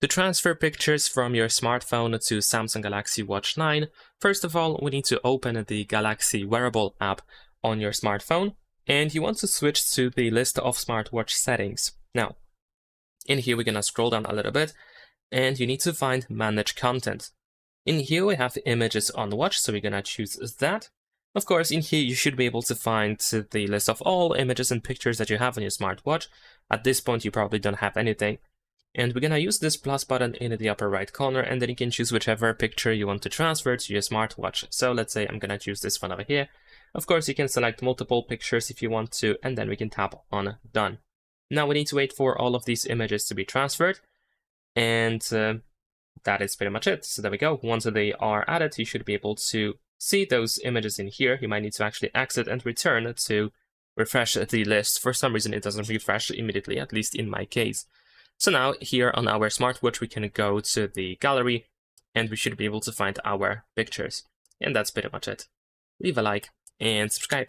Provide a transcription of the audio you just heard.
To transfer pictures from your smartphone to Samsung Galaxy Watch 9, first of all, we need to open the Galaxy Wearable app on your smartphone, and you want to switch to the list of smartwatch settings. Now, in here, we're going to scroll down a little bit, and you need to find Manage Content. In here, we have images on watch, so we're going to choose that. Of course, in here, you should be able to find the list of all images and pictures that you have on your smartwatch. At this point, you probably don't have anything. And we're going to use this plus button in the upper right corner, and then you can choose whichever picture you want to transfer to your smartwatch. So let's say I'm going to choose this one over here. Of course, you can select multiple pictures if you want to, and then we can tap on Done. Now we need to wait for all of these images to be transferred, and that is pretty much it. So there we go. Once they are added, you should be able to see those images in here. You might need to actually exit and return to refresh the list. For some reason, it doesn't refresh immediately, at least in my case. So now here on our smartwatch, we can go to the gallery and we should be able to find our pictures. And that's pretty much it. Leave a like and subscribe.